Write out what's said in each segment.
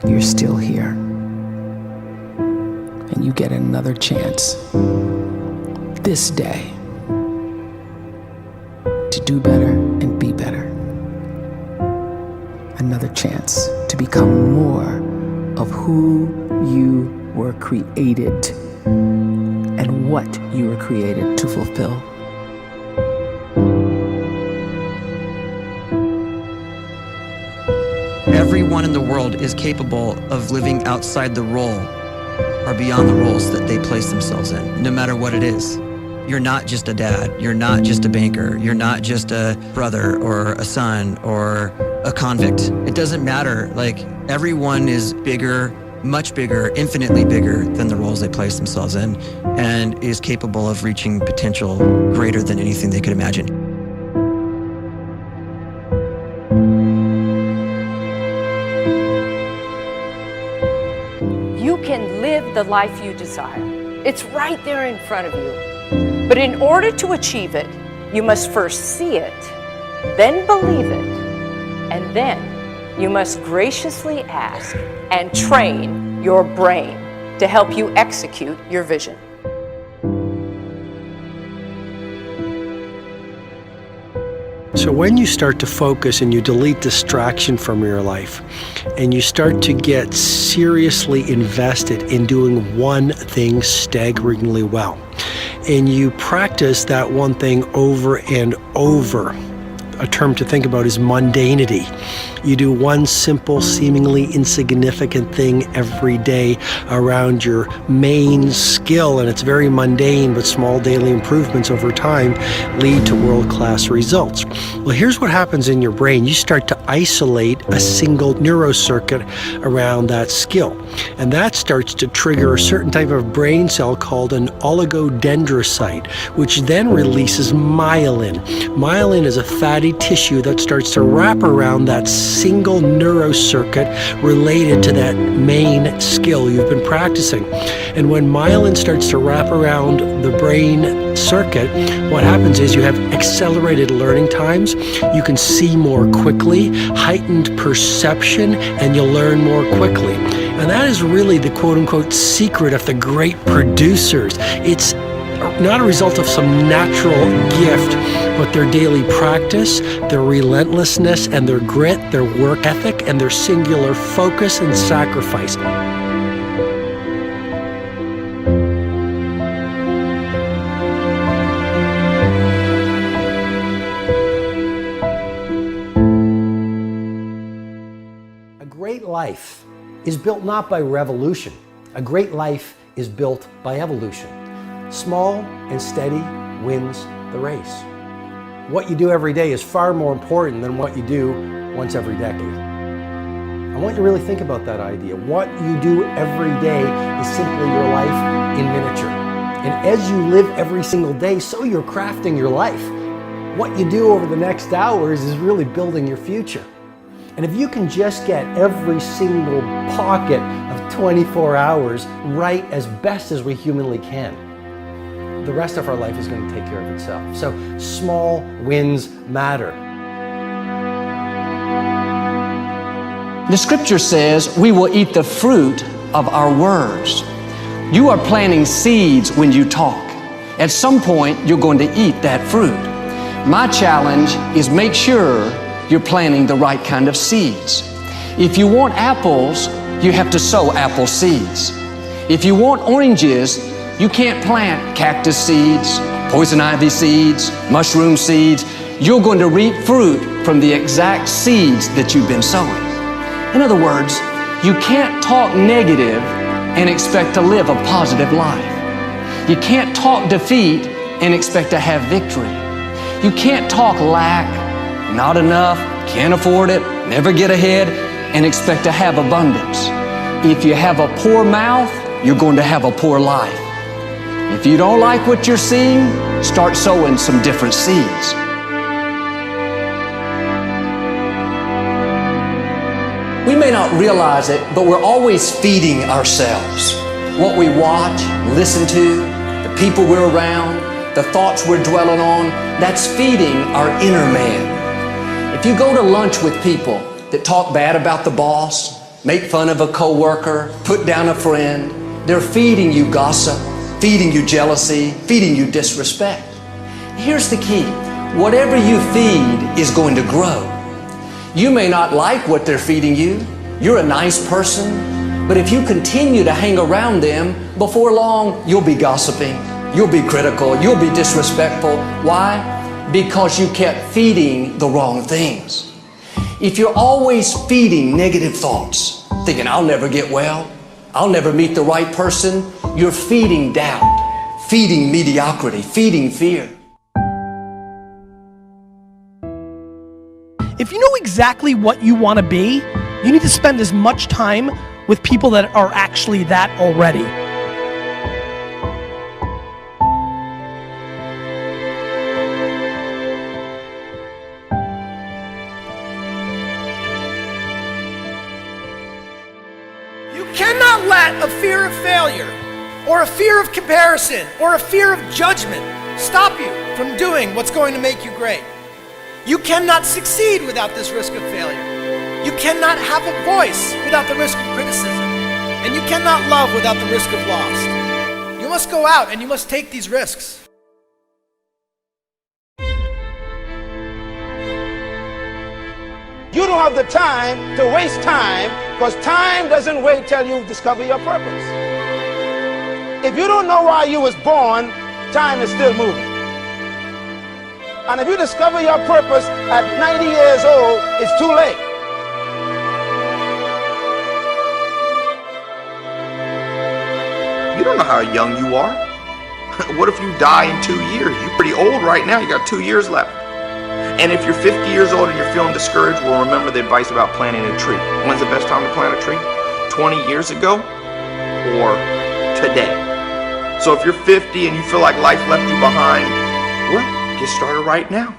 you're still here. And you get another chance this day to do better and be better. Another chance to become more of who you were created and what you were created to fulfill. Everyone in the world is capable of living outside the role or beyond the roles that they place themselves in, no matter what it is. You're not just a dad, you're not just a banker, you're not just a brother or a son or a convict. It doesn't matter. Like, everyone is bigger, much bigger, infinitely bigger than the roles they place themselves in, and is capable of reaching potential greater than anything they could imagine. You can live the life you desire. It's right there in front of you. But in order to achieve it, you must first see it, then believe it, and then you must graciously ask and train your brain to help you execute your vision. So when you start to focus and you delete distraction from your life, and you start to get seriously invested in doing one thing staggeringly well, and you practice that one thing over and over, a term to think about is mundanity. You do one simple, seemingly insignificant thing every day around your main skill, and it's very mundane, but small daily improvements over time lead to world-class results. Well, here's what happens in your brain. You start to isolate a single neurocircuit around that skill, and that starts to trigger a certain type of brain cell called an oligodendrocyte, which then releases myelin. Myelin is a fatty tissue that starts to wrap around that single neurocircuit related to that main skill you've been practicing. And when myelin starts to wrap around the brain circuit, what happens is you have accelerated learning times, you can see more quickly, heightened perception, and you'll learn more quickly. And that is really the quote-unquote secret of the great producers. It's not a result of some natural gift, but their daily practice, their relentlessness and their grit, their work ethic, and their singular focus and sacrifice. A great life is built not by revolution. A great life is built by evolution. Small and steady wins the race. What you do every day is far more important than what you do once every decade. I want you to really think about that idea. What you do every day is simply your life in miniature. And as you live every single day, so you're crafting your life. What you do over the next hours is really building your future. And if you can just get every single pocket of 24 hours right as best as we humanly can, the rest of our life is going to take care of itself. So small wins matter. The scripture says we will eat the fruit of our words. You are planting seeds when you talk. At some point, you're going to eat that fruit. My challenge is make sure you're planting the right kind of seeds. If you want apples, you have to sow apple seeds. If you want oranges, you can't plant cactus seeds, poison ivy seeds, mushroom seeds. You're going to reap fruit from the exact seeds that you've been sowing. In other words, you can't talk negative and expect to live a positive life. You can't talk defeat and expect to have victory. You can't talk lack, not enough, can't afford it, never get ahead, and expect to have abundance. If you have a poor mouth, you're going to have a poor life. If you don't like what you're seeing, start sowing some different seeds. We may not realize it, but we're always feeding ourselves. What we watch, listen to, the people we're around, the thoughts we're dwelling on, that's feeding our inner man. If you go to lunch with people that talk bad about the boss, make fun of a coworker, put down a friend. They're feeding you gossip, feeding you jealousy, feeding you disrespect. Here's the key. Whatever you feed is going to grow. You may not like what they're feeding you. You're a nice person, but if you continue to hang around them, before long, you'll be gossiping, you'll be critical, you'll be disrespectful. Why? Because you kept feeding the wrong things. If you're always feeding negative thoughts, thinking, I'll never get well, I'll never meet the right person, you're feeding doubt, feeding mediocrity, feeding fear. If you know exactly what you want to be, you need to spend as much time with people that are actually that already. You cannot let a fear of failure, or a fear of comparison, or a fear of judgment stop you from doing what's going to make you great. You cannot succeed without this risk of failure. You cannot have a voice without the risk of criticism. And you cannot love without the risk of loss. You must go out and you must take these risks. You don't have the time to waste time, because time doesn't wait till you discover your purpose. If you don't know why you was born, time is still moving. And if you discover your purpose at 90 years old, it's too late. You don't know how young you are. What if you die in 2 years? You're pretty old right now. You got 2 years left. And if you're 50 years old and you're feeling discouraged, well, remember the advice about planting a tree. When's the best time to plant a tree? 20 years ago or today? So if you're 50 and you feel like life left you behind, well, get started right now.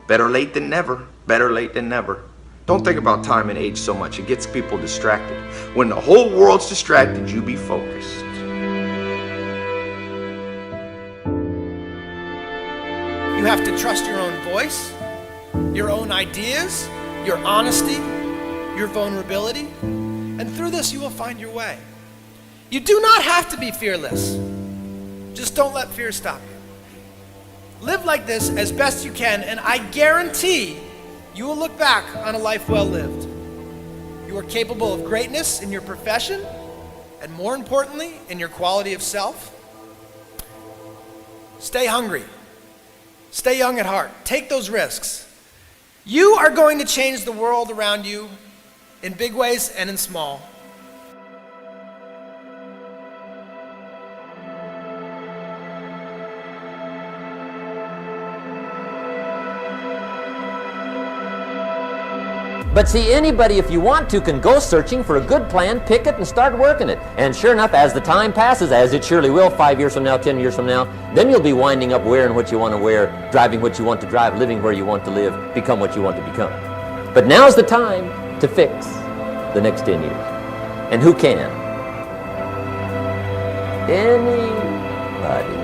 Better late than never. Better late than never. Don't think about time and age so much. It gets people distracted. When the whole world's distracted, you be focused. You have to trust your own voice, your own ideas, your honesty, your vulnerability, and through this you will find your way. You do not have to be fearless. Just don't let fear stop you. Live like this as best you can, and I guarantee you will look back on a life well lived. You are capable of greatness in your profession, and more importantly, in your quality of self. Stay hungry. Stay young at heart. Take those risks. You are going to change the world around you in big ways and in small. But see, anybody, if you want to, can go searching for a good plan, pick it, and start working it. And sure enough, as the time passes, as it surely will 5 years from now, 10 years from now, then you'll be winding up wearing what you want to wear, driving what you want to drive, living where you want to live, become what you want to become. But now's the time to fix the next 10 years. And who can? Anybody.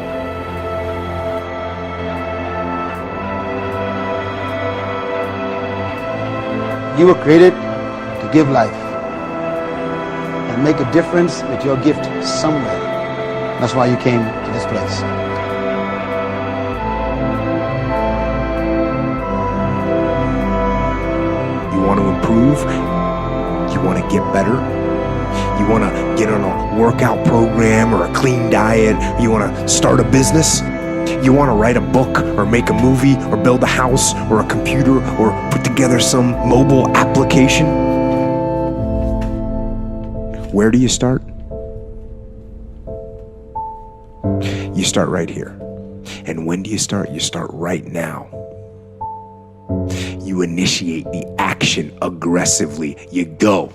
You were created to give life and make a difference with your gift somewhere. That's why you came to this place. You want to improve? You want to get better? You want to get on a workout program or a clean diet? You want to start a business? You want to write a book or make a movie or build a house or a computer or put together some mobile application? Where do you start? You start right here. And when do you start? You start right now. You initiate the action aggressively. You go.